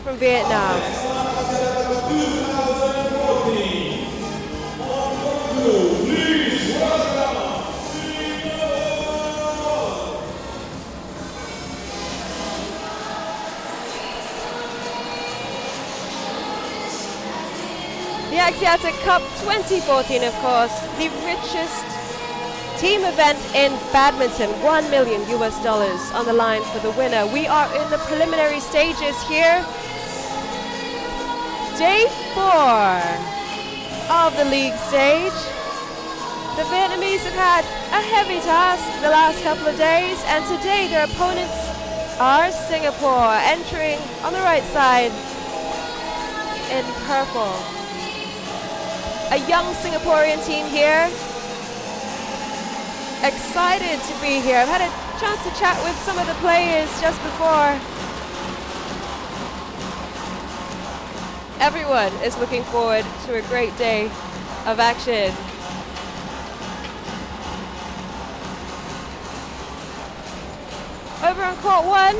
from Vietnam. The Axiata Cup 2014, of course, the richest team event in badminton, $1 million on the line for the winner. We are in the preliminary stages here. Day 4 of the league stage. The Vietnamese have had a heavy task the last couple of days, and today their opponents are Singapore, entering on the right side in purple. A young Singaporean team here. Excited to be here. I've had a chance to chat with some of the players just before. Everyone is looking forward to a great day of action. Over on court 1.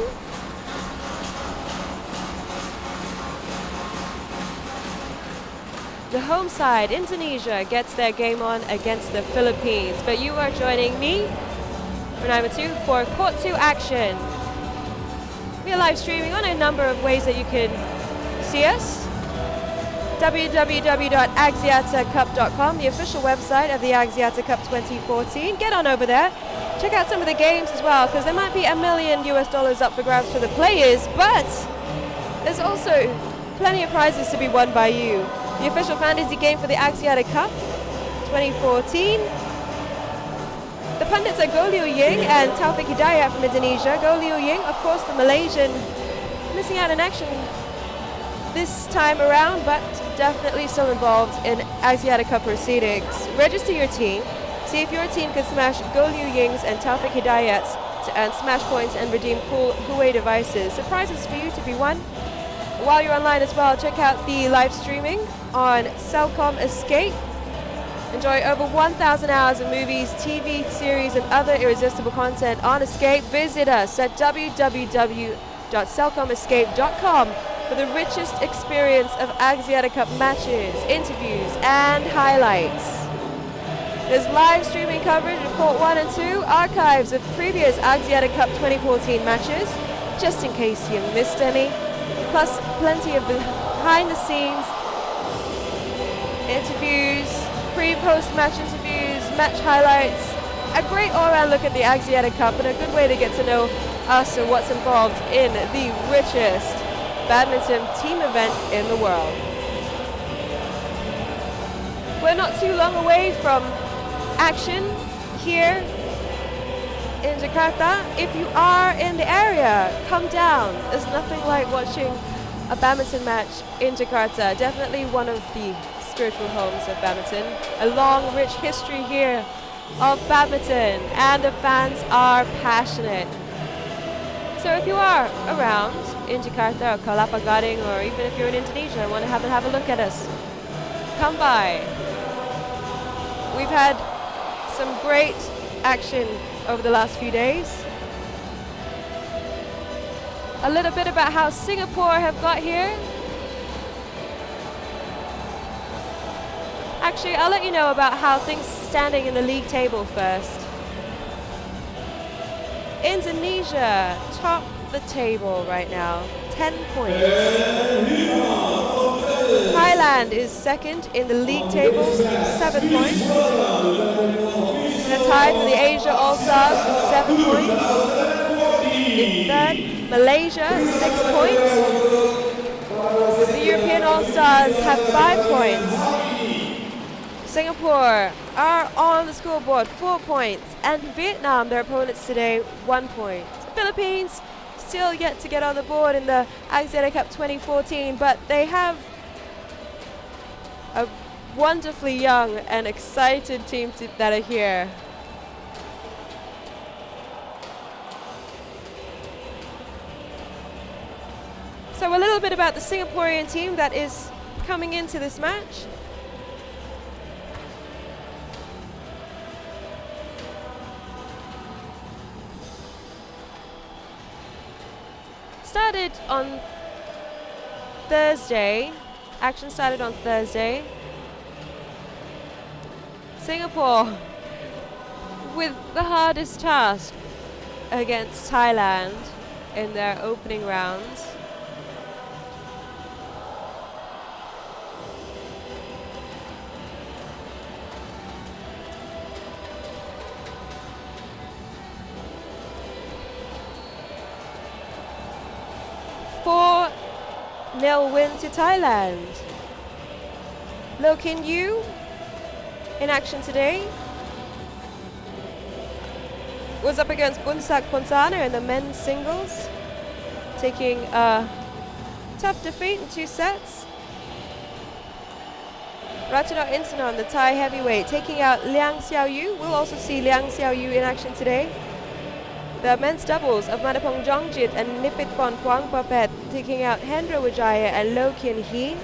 The home side, Indonesia, gets their game on against the Philippines. But you are joining me, Britama 2, for Court 2 action. We are live streaming on a number of ways that you can see us. www.axiatacup.com, the official website of the Axiata Cup 2014. Get on over there. Check out some of the games as well, because there might be $1 million up for grabs for the players, but there's also plenty of prizes to be won by you. The official fantasy game for the Axiata Cup 2014. The pundits are Goh Liu Ying and Taufik Hidayat from Indonesia. Goh Liu Ying, of course, the Malaysian, missing out in action this time around, but definitely still involved in Axiata Cup proceedings. Register your team. See if your team can smash Goh Liu Ying's and Taufik Hidayat's to earn smash points and redeem cool Huawei devices. Surprises for you to be won. While you're online as well, check out the live streaming on Celcom Escape. Enjoy over 1,000 hours of movies, TV series, and other irresistible content on Escape. Visit us at www.celcomescape.com for the richest experience of Axiata Cup matches, interviews, and highlights. There's live streaming coverage of Court 1 and 2, archives of previous Axiata Cup 2014 matches, just in case you missed any. Plus plenty of behind-the-scenes interviews, pre-post-match interviews, match highlights. A great all-around look at the Axiata Cup and a good way to get to know us and what's involved in the richest badminton team event in the world. We're not too long away from action here in Jakarta. If you are in the area, come down. There's nothing like watching a badminton match in Jakarta. Definitely one of the spiritual homes of badminton. A long, rich history here of badminton, and the fans are passionate. So if you are around in Jakarta or Kelapa Gading, or even if you're in Indonesia and want to have a look at us, come by. We've had some great action over the last few days. A little bit about how Singapore have got here. Actually, I'll let you know about how things are standing in the league table first. Indonesia top the table right now, 10 points. Thailand is second in the league table, 7 points. They're tied with the Asia All-Stars with 7 points. In third, Malaysia, 6 points. The European All-Stars have 5 points. Singapore are on the scoreboard, 4 points. And Vietnam, their opponents today, 1 point. Philippines still yet to get on the board in the Axiata Cup 2014, but they have a wonderfully young and excited team that are here. So a little bit about the Singaporean team that is coming into this match. Started on Thursday. Action started on Thursday. Singapore with the hardest task against Thailand in their opening rounds. Four 0 win to Thailand. LOH Kean Yew in action today. Was up against Bunsak Pontana in the men's singles, taking a tough defeat in 2 sets. Ratchanok Intanon, the Thai heavyweight, taking out Liang Xiaoyu. We'll also see Liang Xiaoyu in action today. The men's doubles of Madapong Jongjit and Nipitpon Puang Papet, taking out Hendra Wijaya and LOH Kean Yew.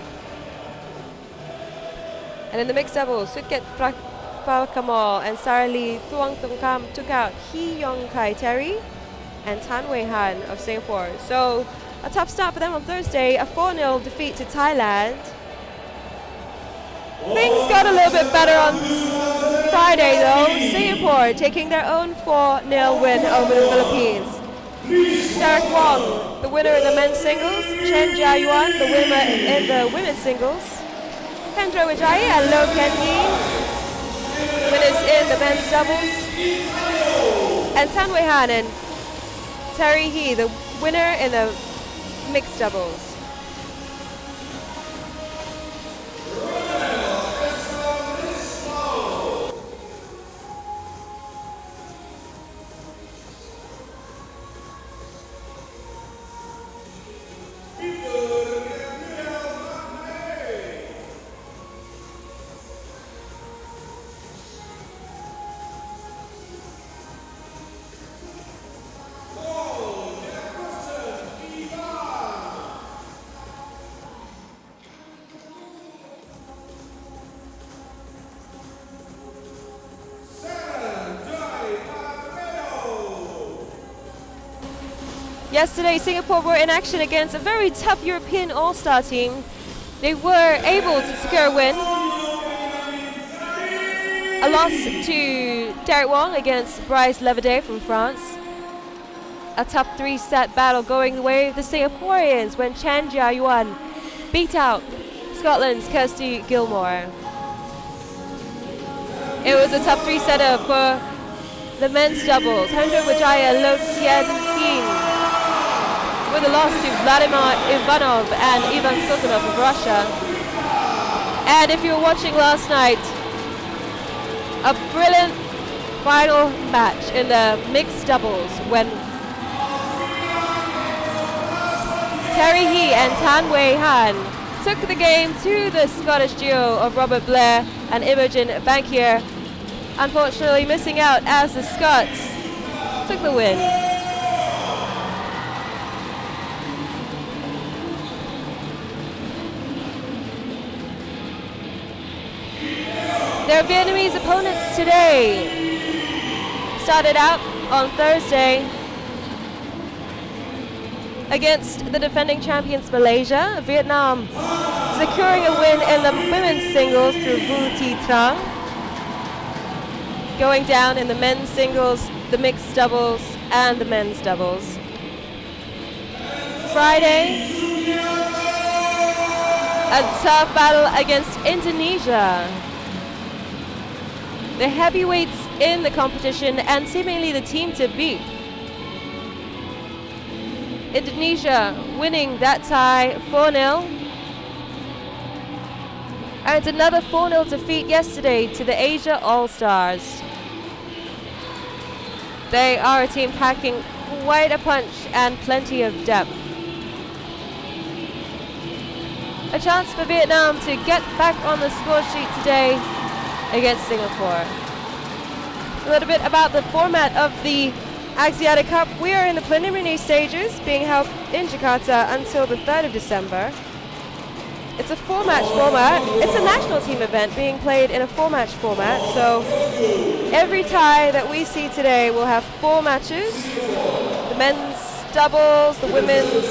And in the mixed doubles, Suket Palkamal and Saralee Thuong Tongkam took out Hee Yong Kai Terry and Tan Wei Han of Singapore. So a tough start for them on Thursday, a 4-0 defeat to Thailand. Things got a little bit better on Friday though. Singapore taking their own 4-0 win over the Philippines. Derek Wong, the winner in the men's singles. Chen Jiayuan, the winner in the women's singles. Hendra Wijaya and LOH Kean Yew, winners in the men's doubles. And Tan Wei Han and Terry Hee, the winner in the mixed doubles. Yesterday, Singapore were in action against a very tough European all-star team. They were able to secure a win. A loss to Derek Wong against Bryce Leveday from France. A tough 3-set battle going the way of the Singaporeans when Chan Jia-yuan beat out Scotland's Kirsty Gilmore. It was a tough 3-setter for the men's doubles. Hendra Wijaya, LOH Kean Yew, with a loss to Vladimir Ivanov and Ivan Sultanov of Russia. And if you were watching last night, a brilliant final match in the mixed doubles when Terry Hee and Tan Wei Han took the game to the Scottish duo of Robert Blair and Imogen Bankier, unfortunately missing out as the Scots took the win. Their Vietnamese opponents today started out on Thursday against the defending champions Malaysia. Vietnam securing a win in the women's singles through Vu Thi Trang. Going down in the men's singles, the mixed doubles, and the men's doubles. Friday, a tough battle against Indonesia. The heavyweights in the competition and seemingly the team to beat. Indonesia winning that tie 4-0. And it's another 4-0 defeat yesterday to the Asia All-Stars. They are a team packing quite a punch and plenty of depth. A chance for Vietnam to get back on the score sheet today against Singapore. A little bit about the format of the Axiata Cup. We are in the preliminary stages being held in Jakarta until the 3rd of December. It's a 4-match format. It's a national team event being played in a 4-match format. So every tie that we see today will have 4 matches. The men's doubles, the women's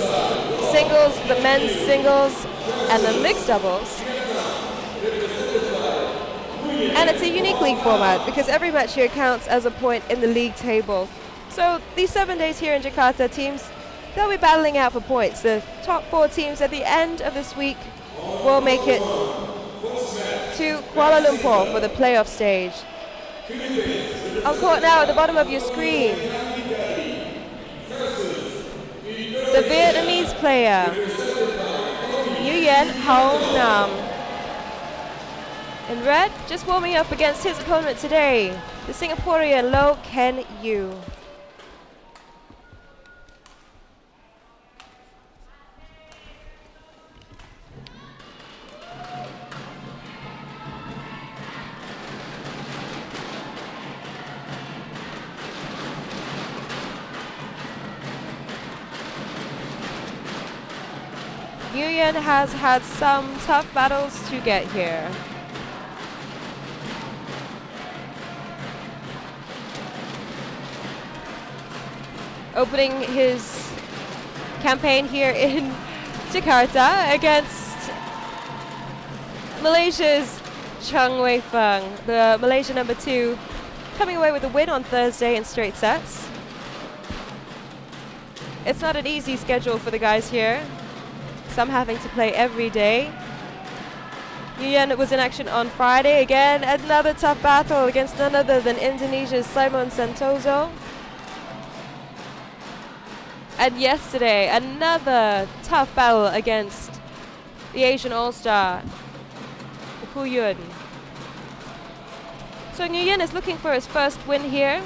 singles, the men's singles, and the mixed doubles. And it's a unique league format because every match here counts as a point in the league table. So these 7 days here in Jakarta, teams, they'll be battling out for points. The top 4 teams at the end of this week will make it to Kuala Lumpur for the playoff stage. On court now at the bottom of your screen, the Vietnamese player, NGUYEN Hoang. In red, just warming up against his opponent today, the Singaporean LOH Kean Yew. NGUYEN has had some tough battles to get here. Opening his campaign here in Jakarta against Malaysia's Chang Wei Feng, the Malaysian number 2, coming away with a win on Thursday in straight sets. It's not an easy schedule for the guys here, some having to play every day. NGUYEN was in action on Friday again, another tough battle against none other than Indonesia's Simon Santoso. And yesterday, another tough battle against the Asian All-Star, Hu Yun. So NGUYEN is looking for his first win here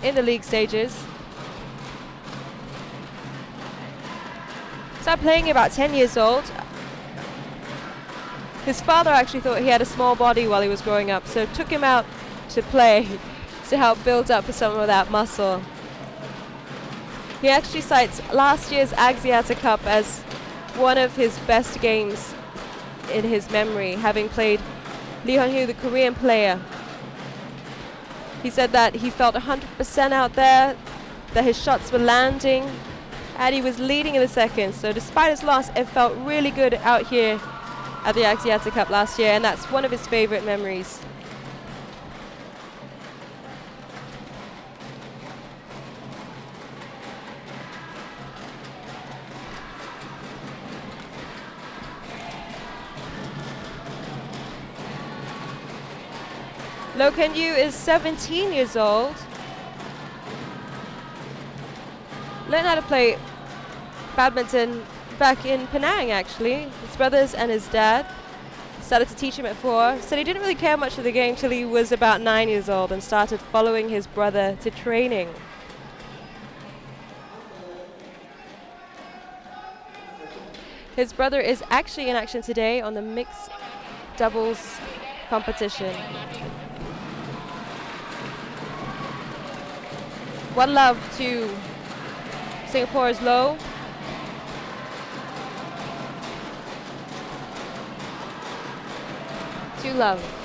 in the league stages. Started playing about 10 years old. His father actually thought he had a small body while he was growing up, so took him out to play to help build up some of that muscle. He actually cites last year's Axiata Cup as one of his best games in his memory, having played Lee Hwan-Hyu, the Korean player. He said that he felt 100% out there, that his shots were landing, and he was leading in the second. So despite his loss, it felt really good out here at the Axiata Cup last year, and that's one of his favorite memories. LOH Kean Yew is 17 years old. Learned how to play badminton back in Penang, actually. His brothers and his dad started to teach him at 4. Said he didn't really care much for the game till he was about 9 years old and started following his brother to training. His brother is actually in action today on the mixed doubles competition. One love to Singapore's LOH. To love.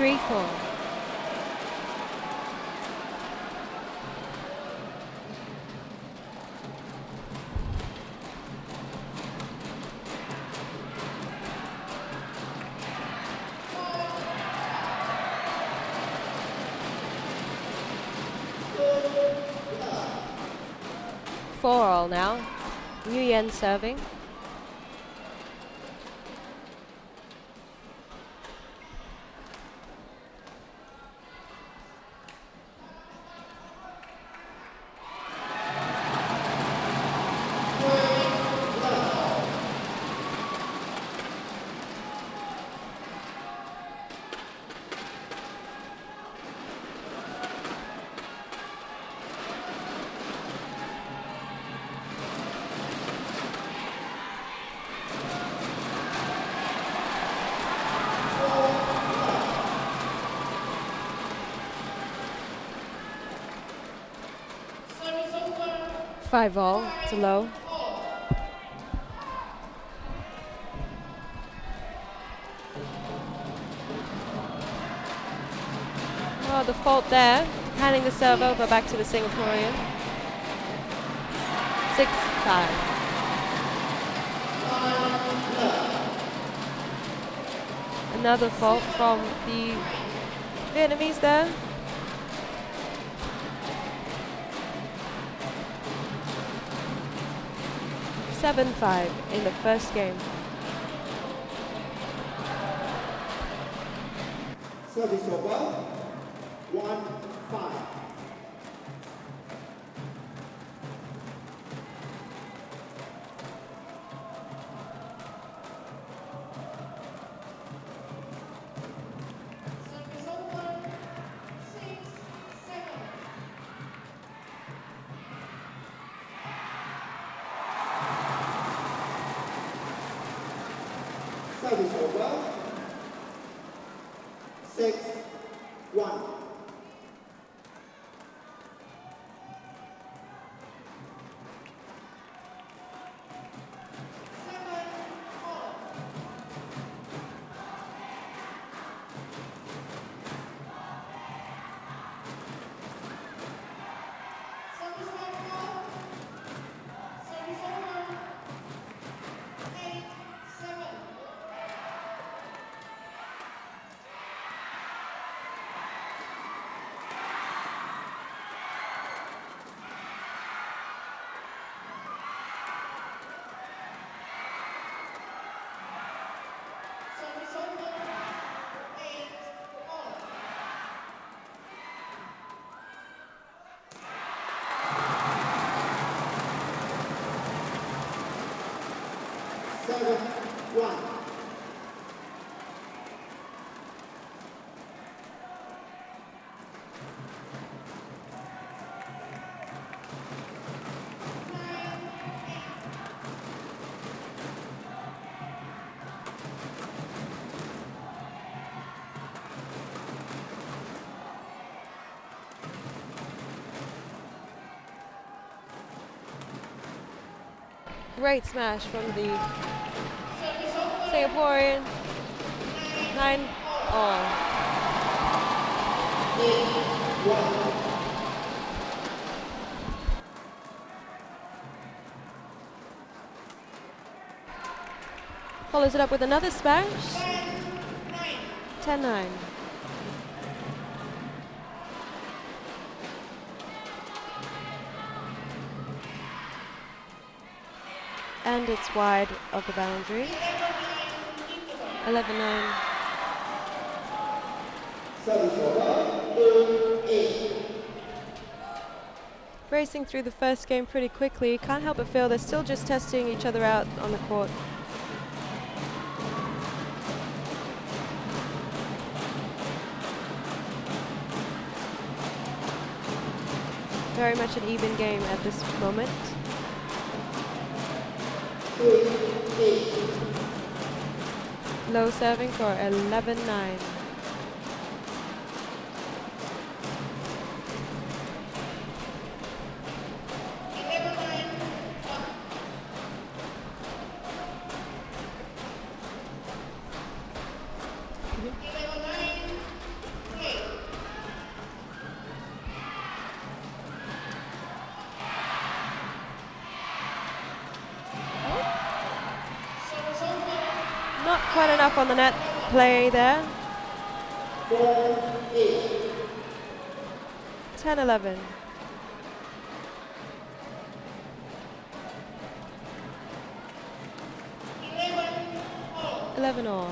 3-4. Four all now. NGUYEN serving. Five all to low. Oh, the fault there. Handing the serve over back to the Singaporean. 6-5. Another fault from the Vietnamese there. 7-5 in the first game. Service over. 1-5. Service over. 6-1. Great smash from the Singaporean. 9 all. Follows it up with another smash. 10-9. And it's wide of the boundary. 11-9. Racing through the first game pretty quickly. Can't help but feel they're still just testing each other out on the court. Very much an even game at this moment. Low serving for 11-9. quite enough on the net play there. 10-11. 11 all.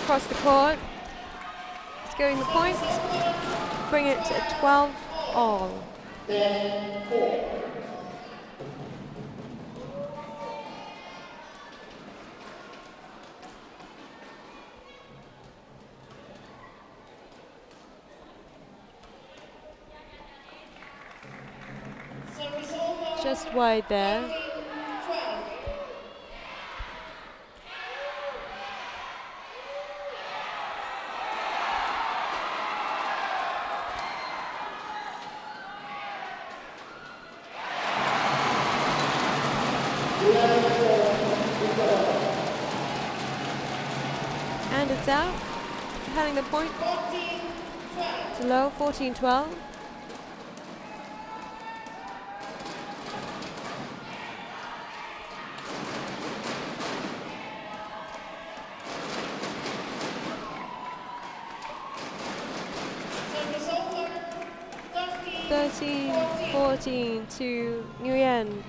Across the court, scoring the point, bring it to 12 all. Just wide there. And it's out. Having the point. It's low, 14-12. Thirteen, 14 to NGUYEN.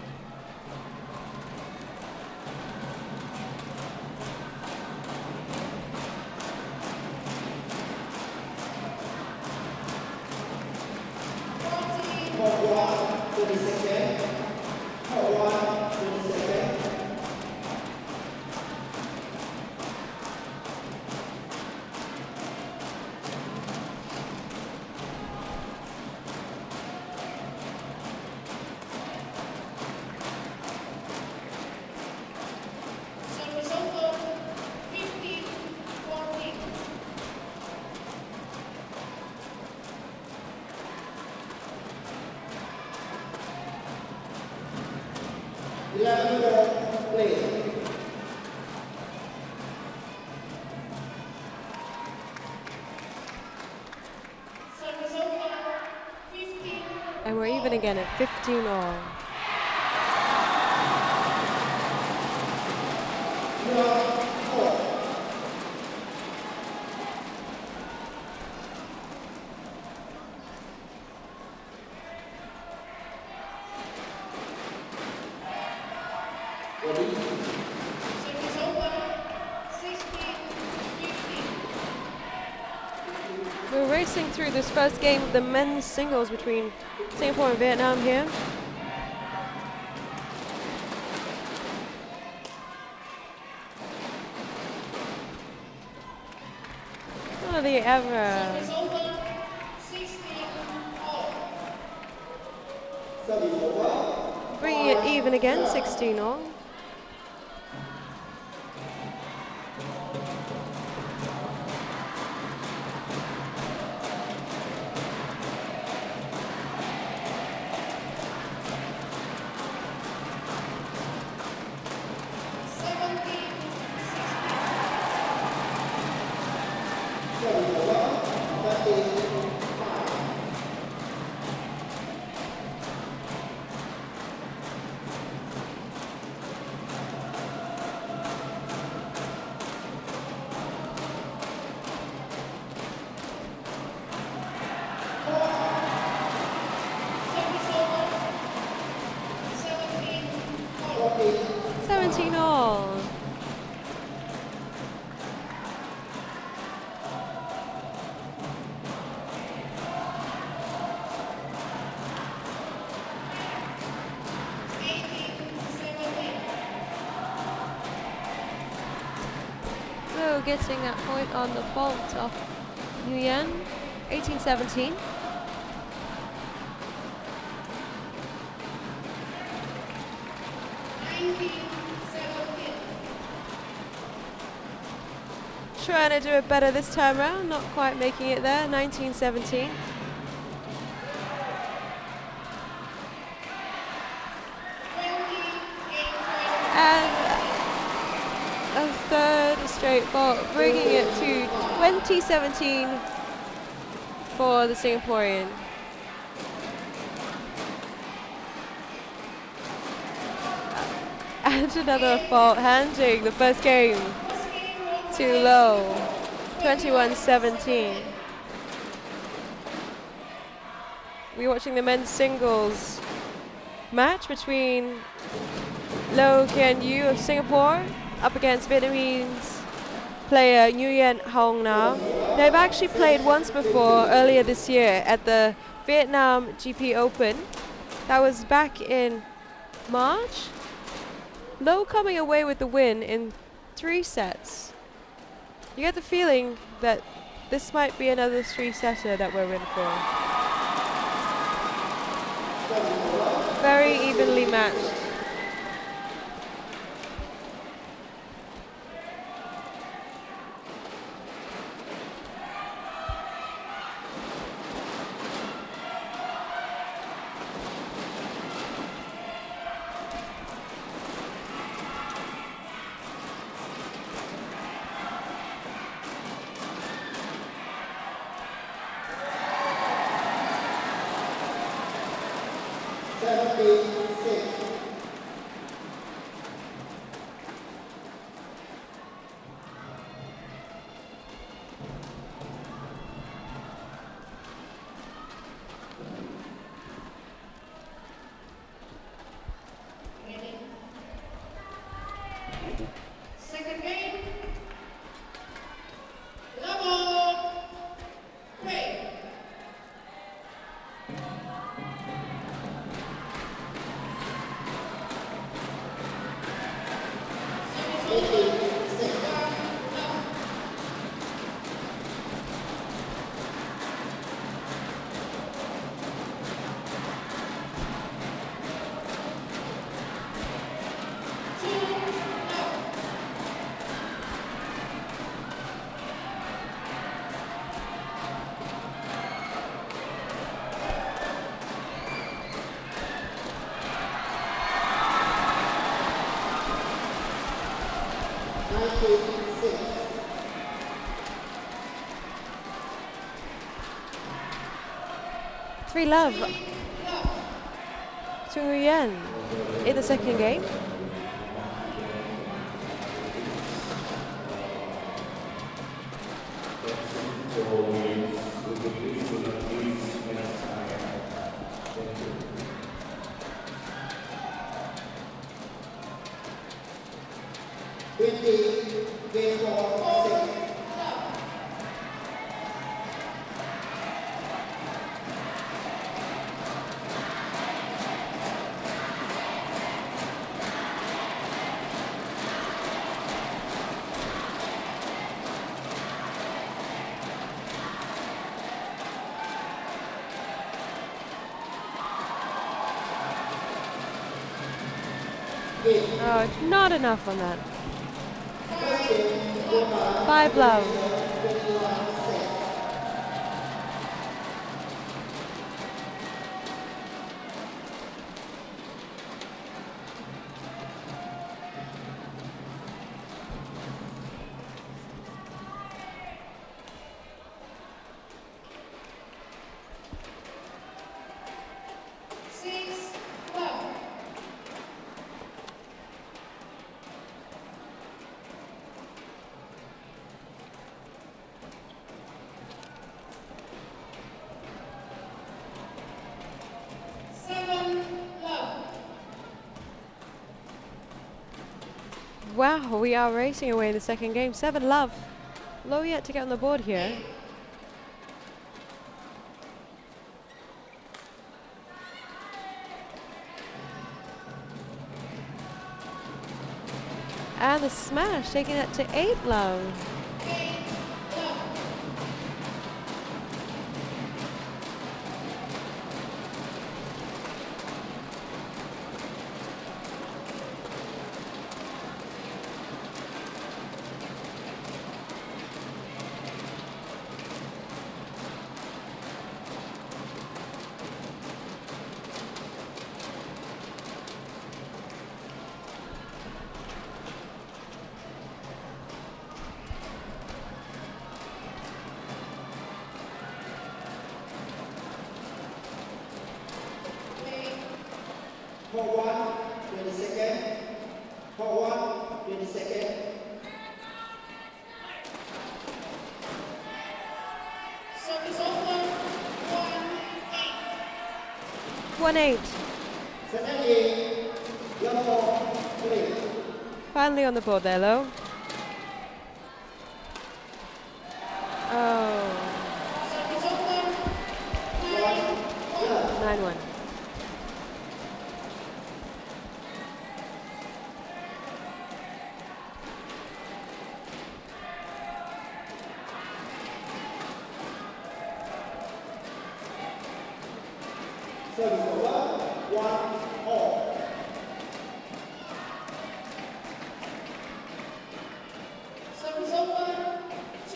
And we're even again at 15 all. We're racing through this first game of the men's singles between Singapore and Vietnam here. Oh, the ever. Bringing it even again, 16 all. Getting that point on the fault off Nguyen, 18-17. Trying to do it better this time around, not quite making it there, 19-17. And a third straight fault, bringing it to 20-17 for the Singaporean. And another fault, handing the first game too low, 21-17. We're watching the men's singles match between LOH Kean Yew of Singapore up against Vietnamese player NGUYEN Hoang now. They've actually played once before earlier this year at the Vietnam GP Open. That was back in March. LOH coming away with the win in 3 sets. You get the feeling that this might be another 3-setter that we're in for. Very evenly matched. Second game, level 3. Three love to Nguyen in the second game. Oh, not enough on that. 5 love. Wow, we are racing away in the second game. 7 love. Low yet to get on the board here. And the smash, taking it to 8 love. Court 1, 20 seconds. Court 1, 20 seconds. Service over. 1-8. Second game, level 3. Finally on the board there, Lo. Oh. Service over. 9-1. Service over, 1-all. Service over. 2-9.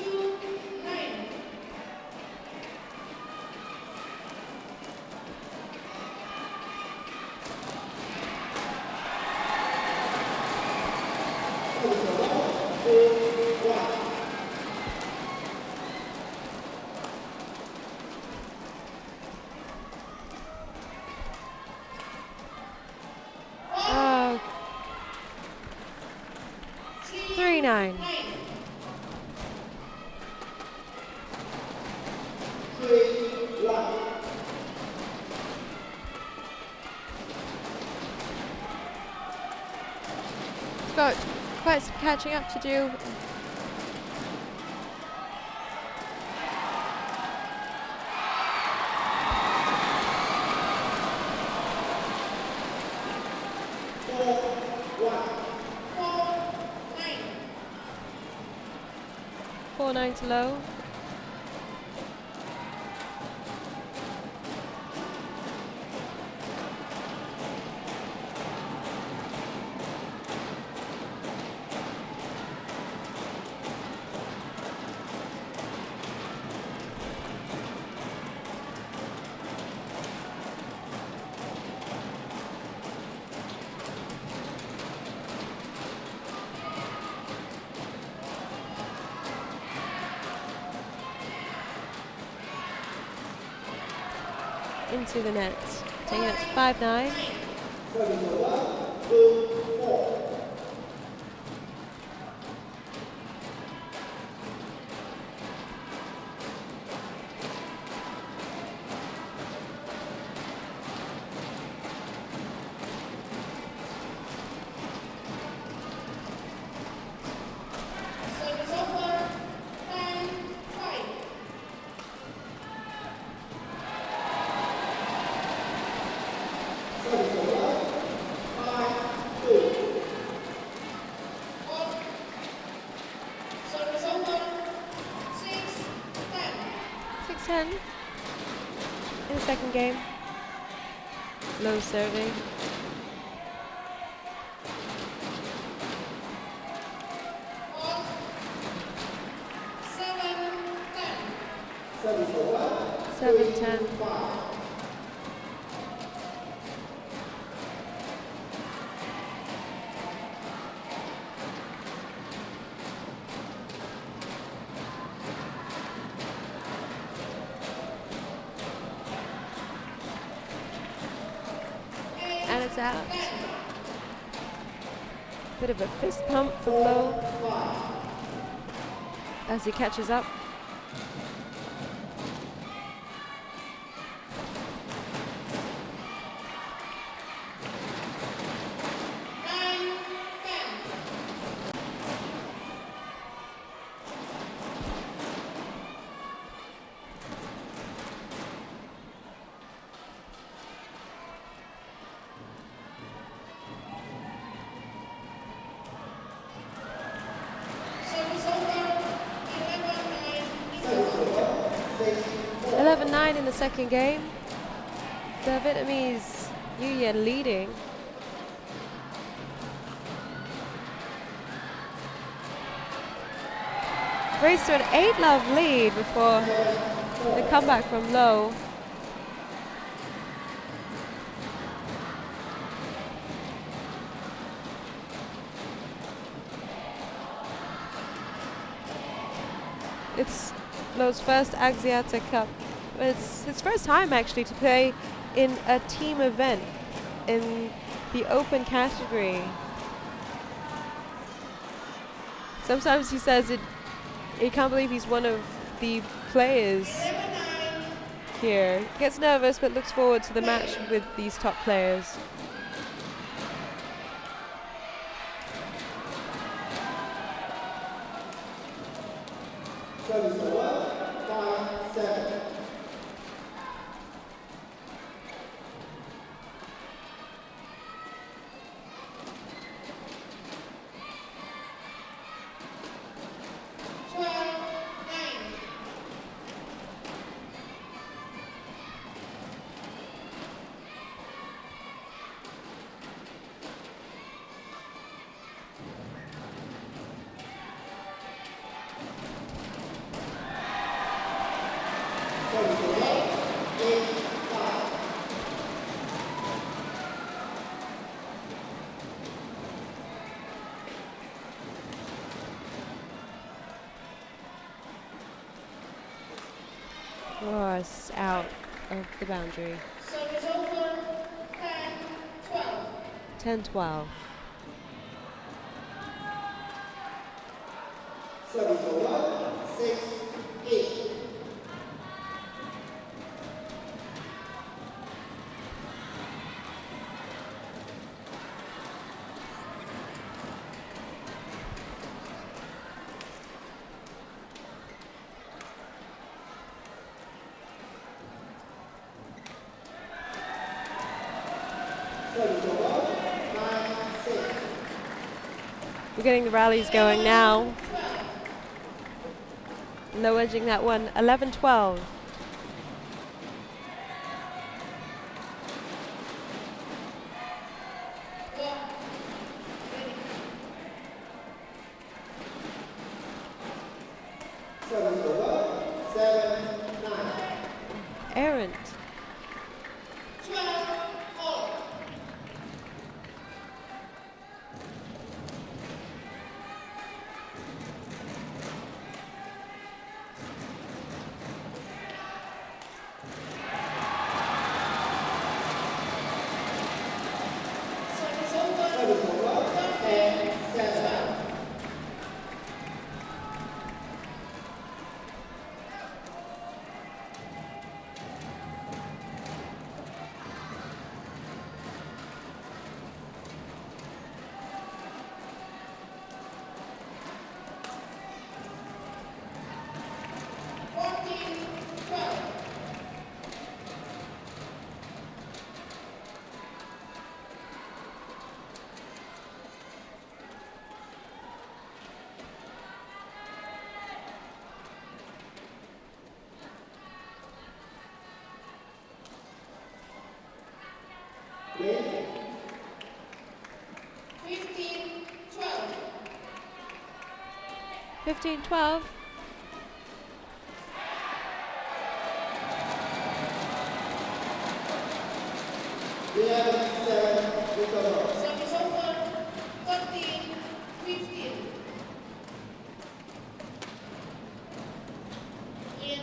Service over, 2-1. Oh. 3-9. 3-1. It's got quite some catching up to do. Four, 4-9 nine. to Low. Into the net. Taking it to 5-9. Service over, 2-4. Service over. 10-5. Service over, 5-2. Off. Service over. 6-10. 6-10 in the second game. Low serving. Off. 7-10. Service over, 7-10. 5. And it's out. Bit of a fist pump from Low as he catches up. Service over. 11-9. 11-9 in the second game. The Vietnamese NGUYEN leading. Raised to an 8-love lead before the comeback from Low. It's Low's first Axiata Cup. It's his first time actually to play in a team event in the open category. Sometimes he says he can't believe he's one of the players here. Gets nervous but looks forward to the match with these top players. Service over, 5-7. Oh, it's out of the boundary. Service over, 10-12. 10-12. Service over, 6-8. We're getting the rallies going now. Low edging that one, 11-12. Service over, 7-9. Errant. 12-all. Service over, Service over, 10-7. Play. 15-12. 15-12. Service over, 13-15. In.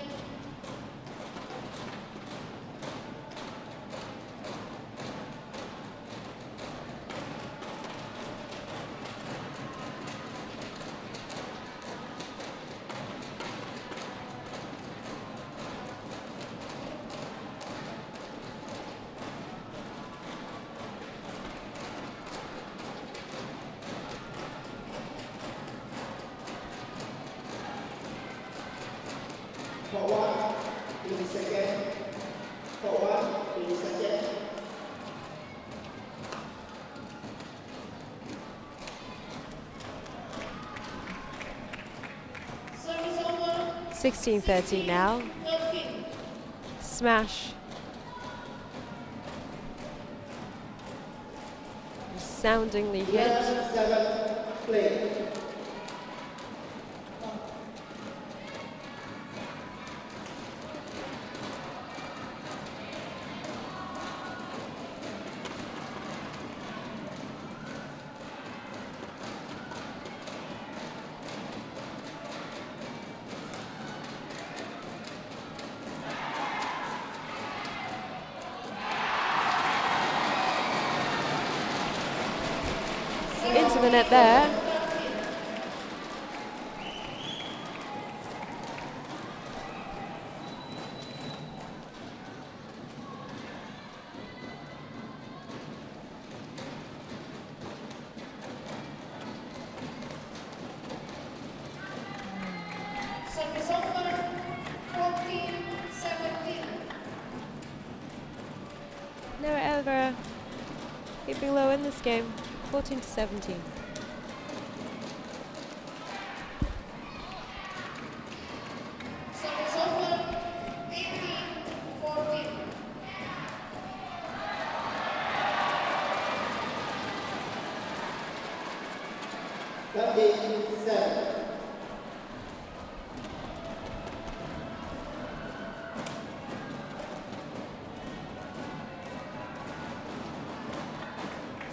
For 1, 20 seconds. For 1, 20 seconds. Service over, 16-13 now. 13. Smash. Soundingly hit. 11-7. Play. to the net there. Service over, 14-17. Never ever keeping low in this game. 14 to 17. Service over, 18-14. Seven.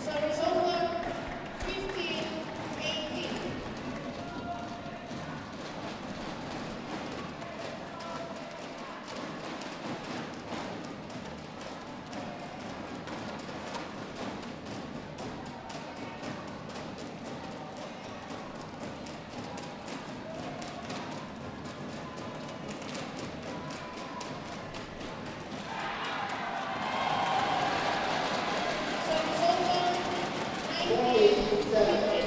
Service over, 15-18. Service over, 19-15.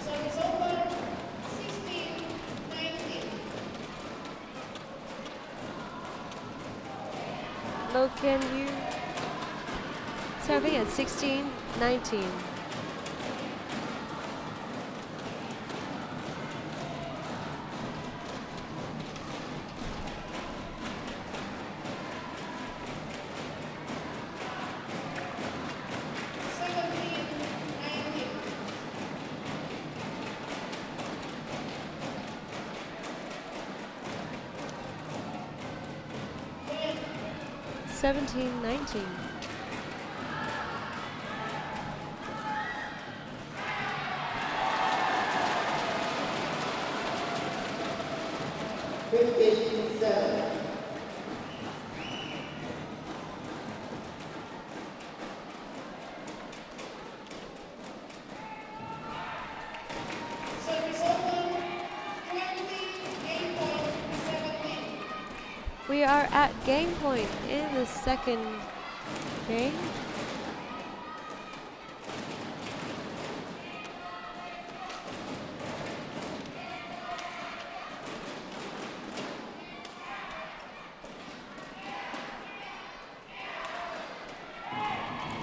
Service over, 16-19. LOH Kean Yew serving at 16-19. Seventeen, 17-19. Seven. service over, 28-17. We are at game point in the second game.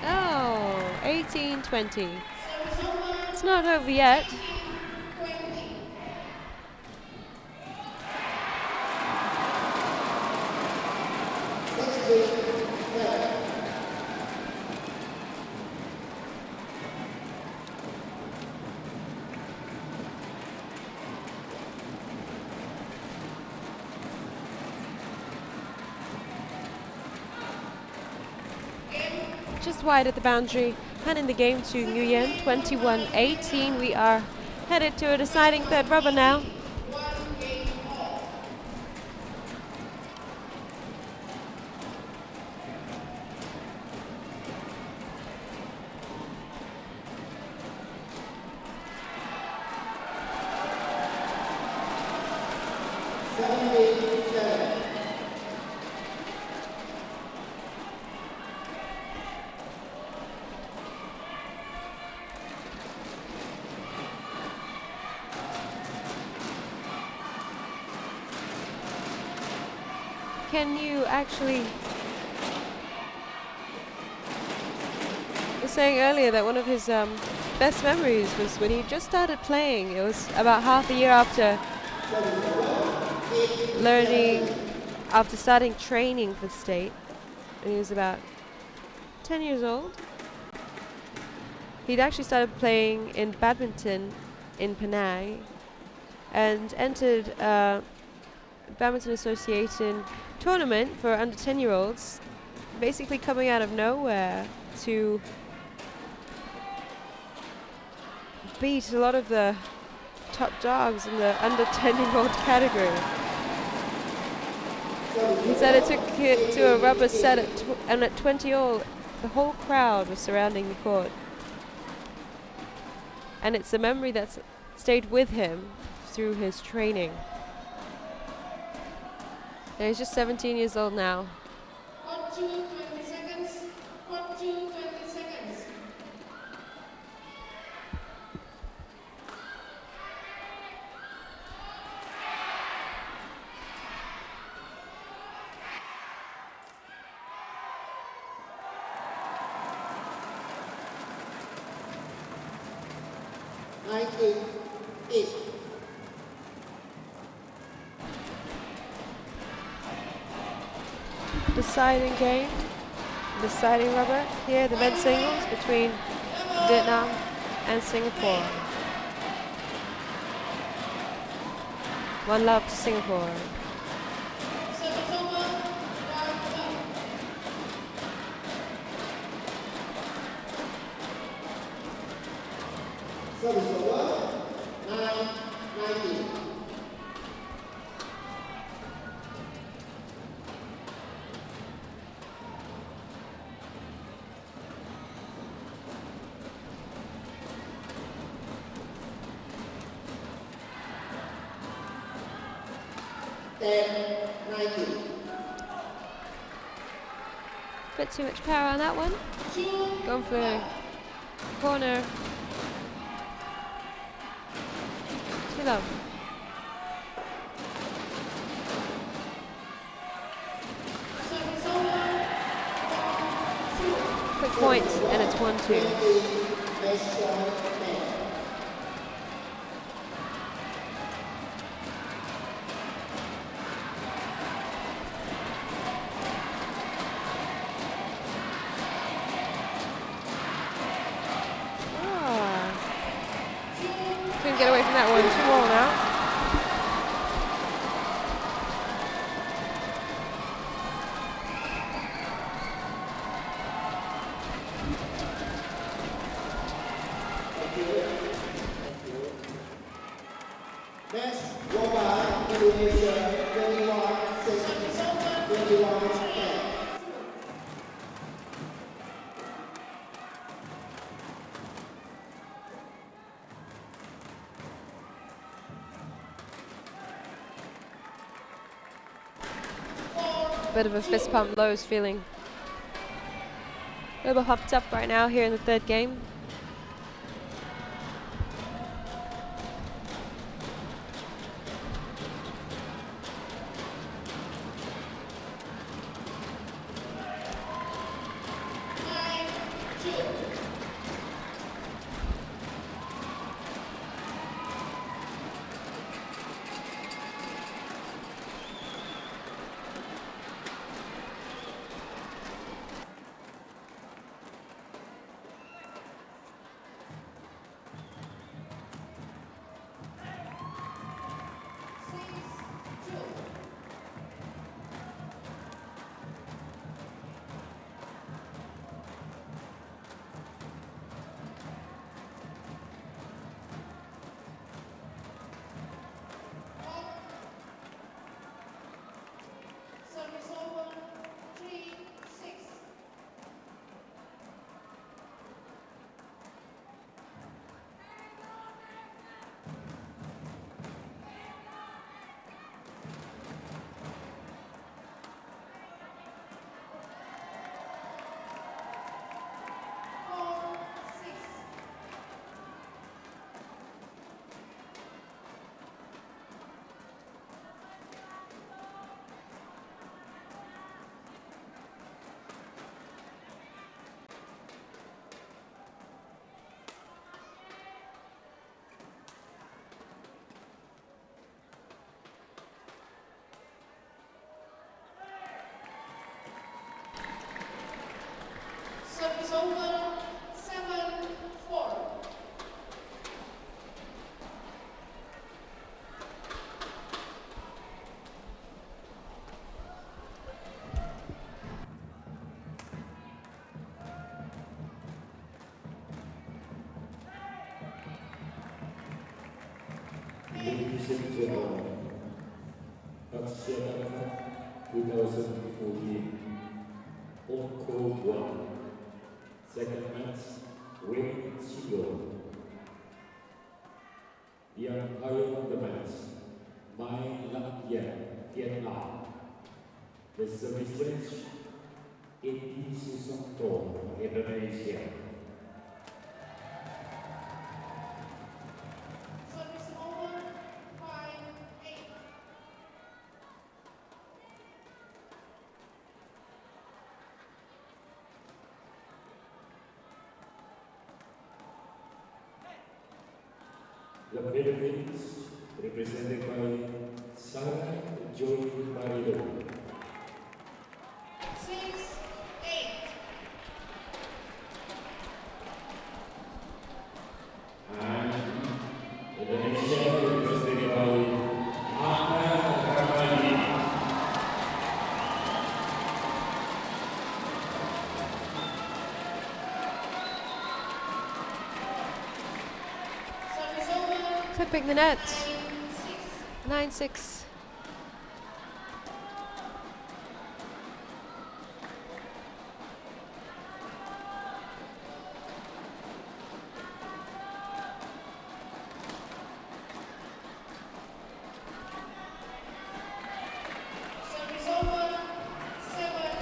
Oh, 18-20. Service over, It's not over yet. 20. Just wide at the boundary, handing the game to NGUYEN, 21-18. We are headed to a deciding third rubber now. One game off. Kean Yew actually was saying earlier that one of his best memories was when he just started playing. It was about half a year after after starting training for state. And he was about 10 years old. He'd actually started playing in badminton in Penang and entered Badminton Association tournament for under 10-year-olds basically coming out of nowhere to beat a lot of the top dogs in the under 10-year-old category. He said it took it to a rubber set and at 20 all, the whole crowd was surrounding the court. And it's a memory that's stayed with him through his training. And he's just 17 years old now. Court 2, 20 seconds. Court 2, 20 seconds. Eight. Deciding game, deciding rubber here, the men's singles between Vietnam and Singapore. One love to Singapore. Service over. Round up. Service over. 9-19. Bit too much power on that one. Going for the corner. Too low. Service over. Quick point, and it's 1-2. Couldn't get away from that one. 2 all now. Next, won by Indonesia, 21-6, 21-10. Bit of a fist pump, Lowe's feeling a little hopped up right now here in the third game. Ladies and gentlemen, Axiata Cup 2014 on court 1, second match, winning single. The umpire of the match, Mai Lat Vietnam. The service judge, Indonesia. Service over, 5-8. The Philippines, represented by Sarah Joy Marido. 6-8. And Indonesia, represented by Ahmad Ramadi. Service over, Clipping the net. 9-6. 9-6. Service over, 7-9.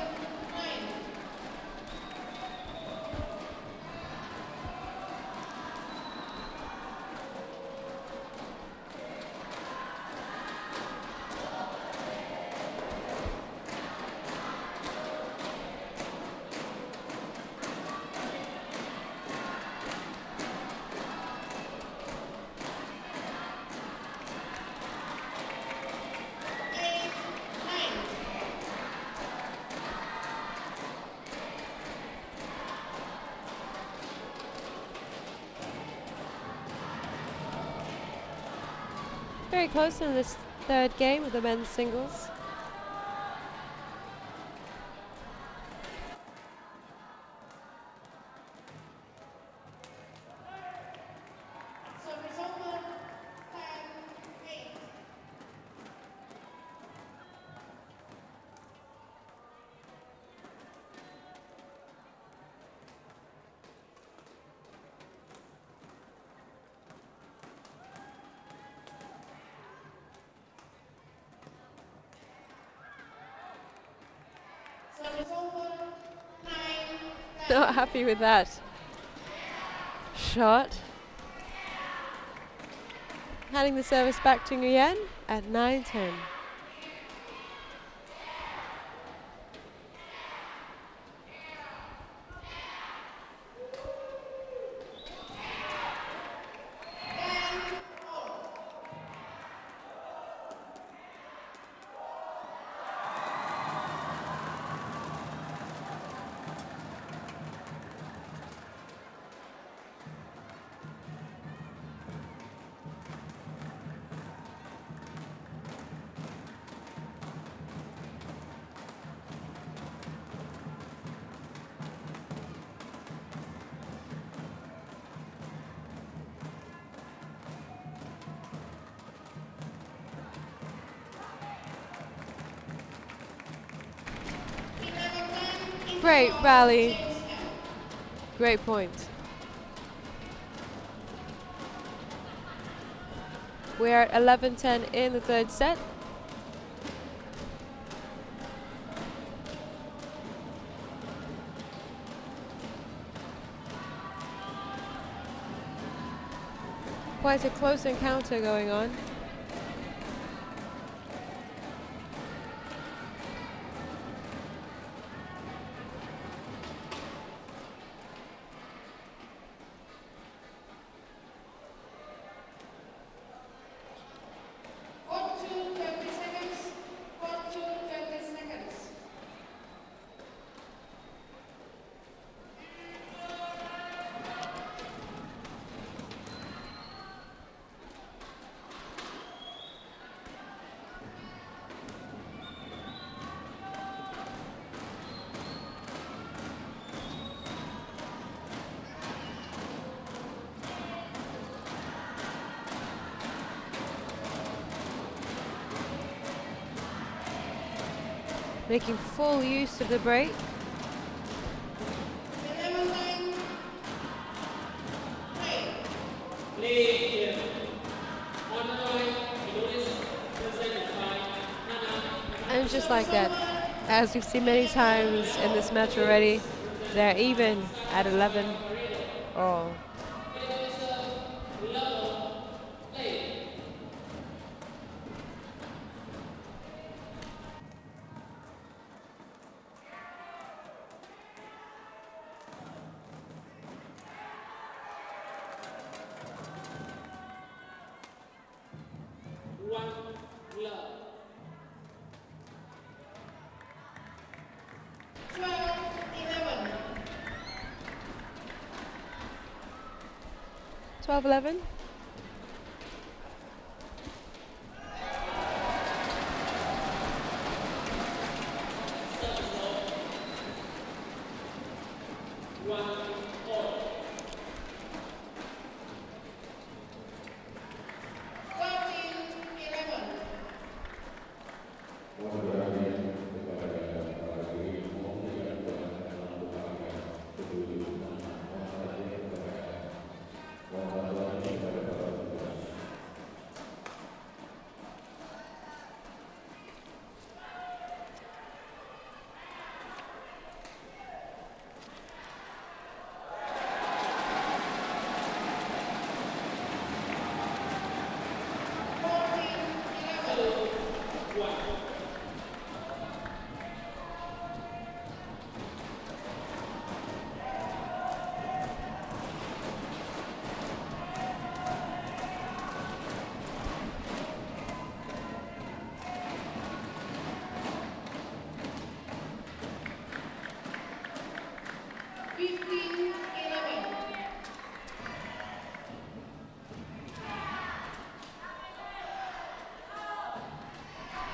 Very close in this third game of the men's singles. Service over, 10-8. Service over, 9-10. Not happy with that shot. Handing the service back to Nguyen at 9-10. Great rally. Great point. We're at 11-10 in the third set. Quite a close encounter going on. making full use of the break. 11-9. And just like that, as we've seen many times in this match already, they're even at 11 all. Eleven. 12-11.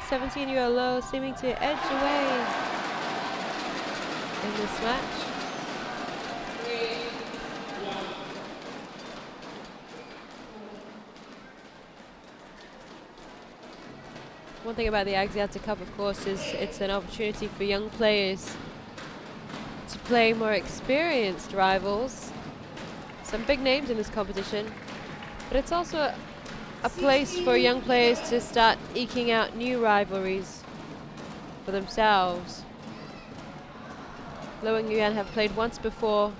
Seventeen-year low seeming to edge away in this match. One thing about the Axiata Cup, of course, is it's an opportunity for young players to play more experienced rivals. Some big names in this competition, but it's also a place for young players to start eking out new rivalries for themselves. LOH NGUYEN have played once before.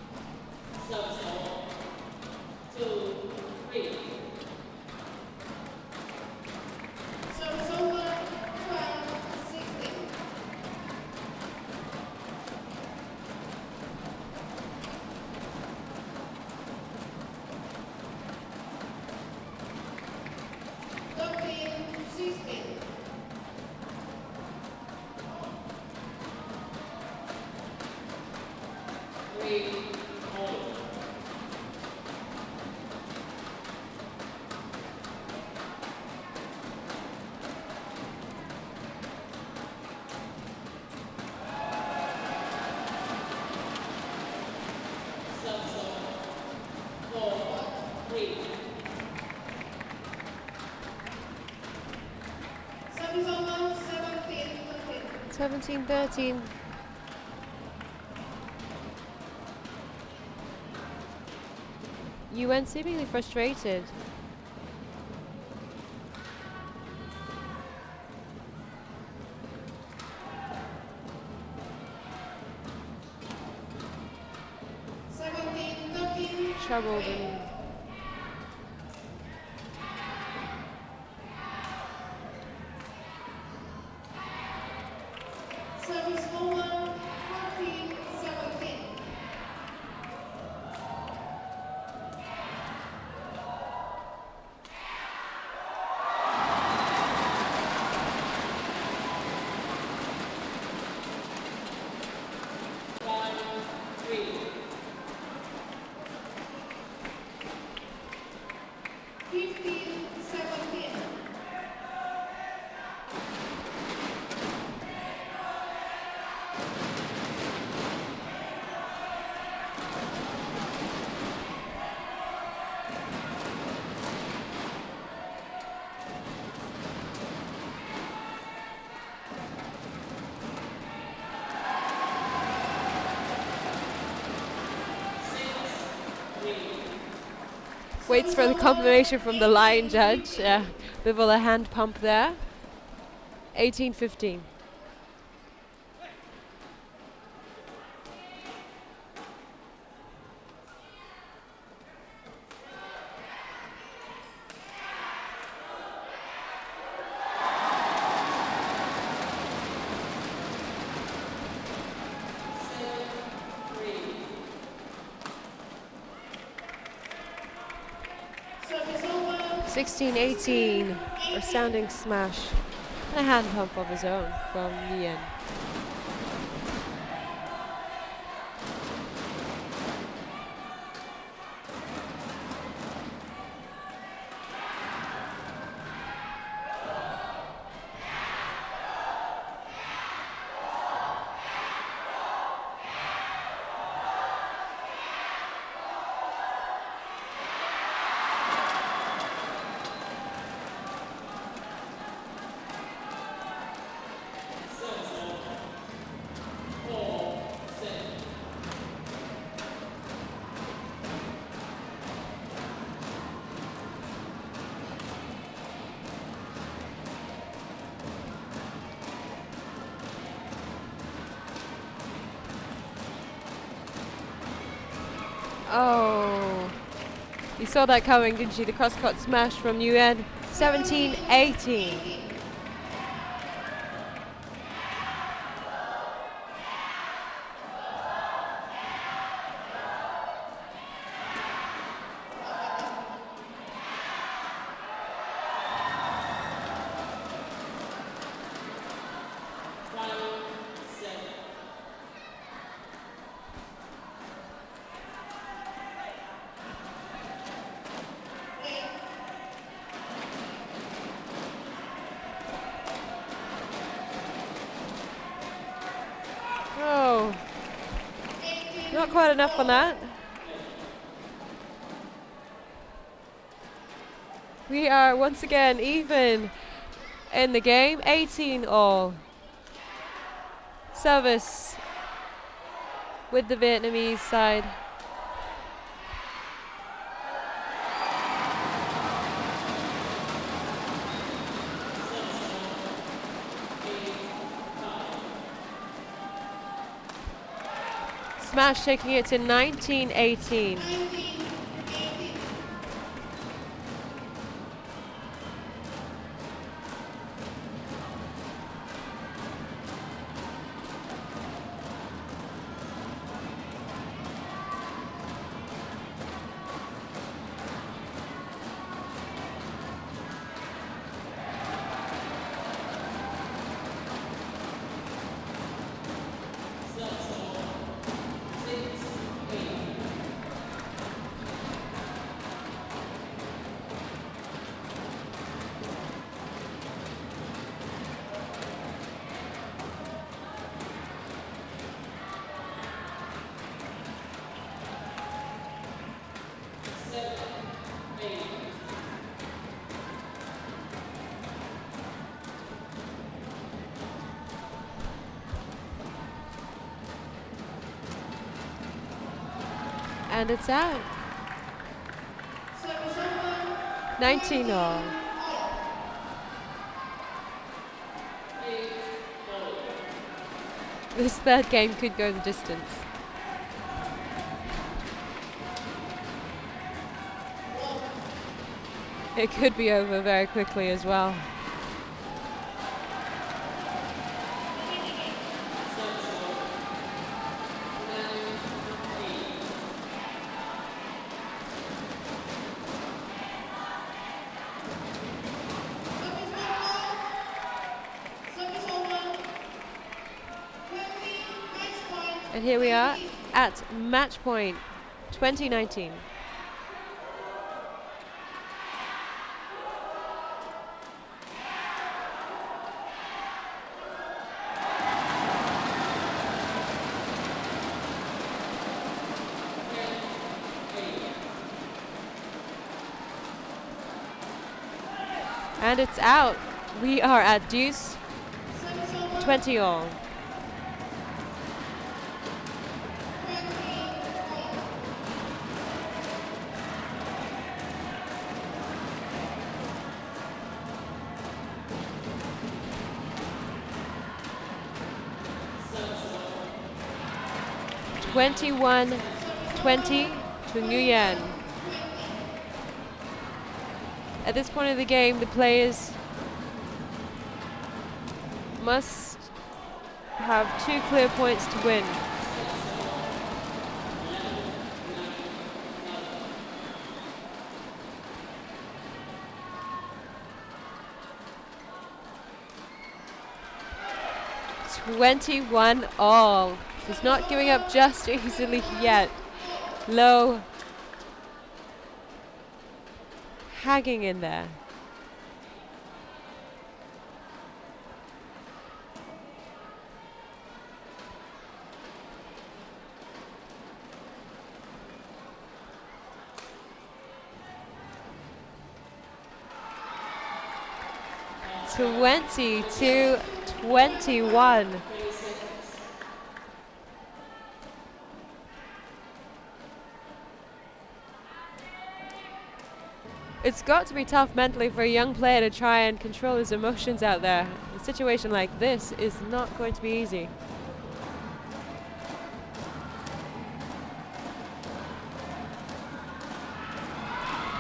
Service over 17-13. 17-13. UN seemingly frustrated. Troubled and Service over 14-17. Waits for the confirmation from the line judge. Yeah, bit of a hand pump there. 18-15. Service over. 16-18. Resounding smash. And a hand pump of his own from Yew. Oh, you saw that coming, didn't you? The cross-court smash from NGUYEN. 17-18. Oh, not quite enough on that. We are once again even in the game, 18-all. Service with the Vietnamese side. Smash taking it to 19-18. And it's out. 19-all. This third game could go the distance. It could be over very quickly as well. And here we are at match point 2019. And it's out. We are at deuce, 20-all. 21-20 to NGUYEN. At this point of the game, the players must have 2 clear points to win. $21-all. He's not giving up just easily yet. Low hanging in there. $20-21. It's got to be tough mentally for a young player to try and control his emotions out there. A situation like this is not going to be easy.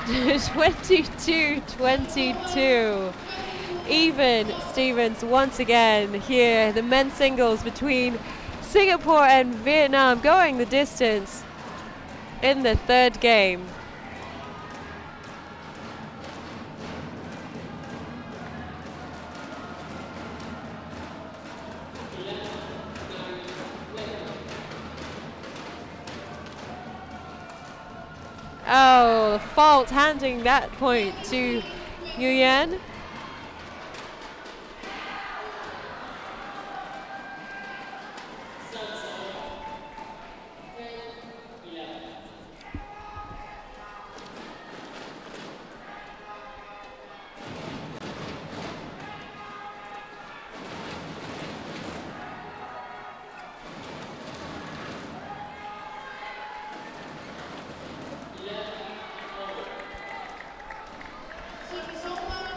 $22-22. Even Stevens once again here. The men's singles between Singapore and Vietnam going the distance in the third game. Oh, fault handing that point to NGUYEN.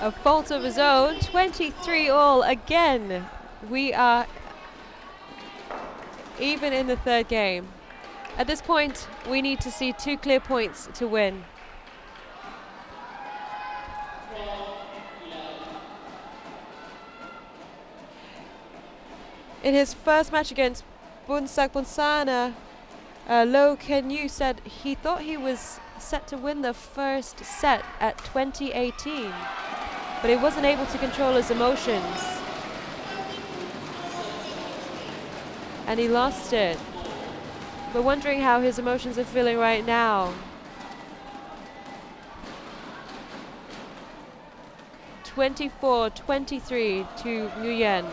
A fault of his own, 23-all again. We are even in the third game. At this point, we need to see 2 clear points to win. In his first match against Bunsak Bunsana, LOH Kean Yew said he thought he was set to win the first set at 2018. But he wasn't able to control his emotions. And he lost it. We're wondering how his emotions are feeling right now. 24-23 to NGUYEN.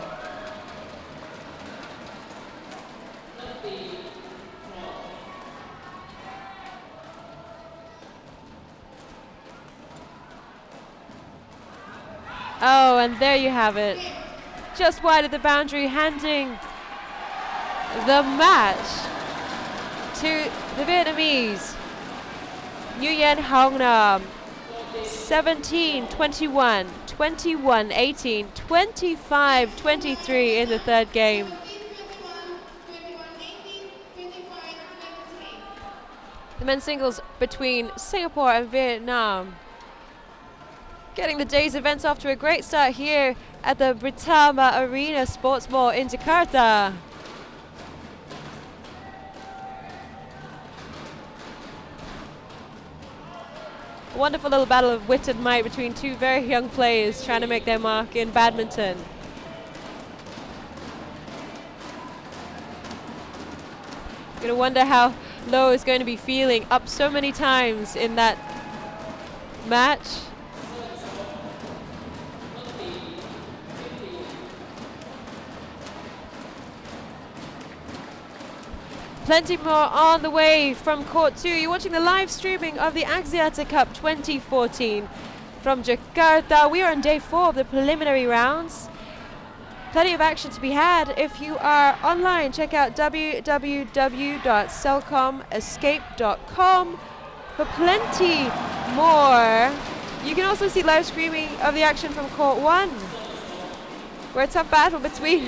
Oh, and there you have it. Just wide of the boundary, handing the match to the Vietnamese. NGUYEN Hoang 17-21, 21-18, 25-23 in the third game. The men's singles between Singapore and Vietnam. Getting the day's events off to a great start here at the Britama Arena Sports Mall in Jakarta. A wonderful little battle of wit and might between 2 very young players trying to make their mark in badminton. Gonna wonder how LOH is going to be feeling, up so many times in that match. Plenty more on the way from Court 2. You're watching the live streaming of the Axiata Cup 2014 from Jakarta. We are on day 4 of the preliminary rounds. Plenty of action to be had. If you are online, check out www.celcomescape.com for plenty more. You can also see live streaming of the action from Court 1, where a tough battle between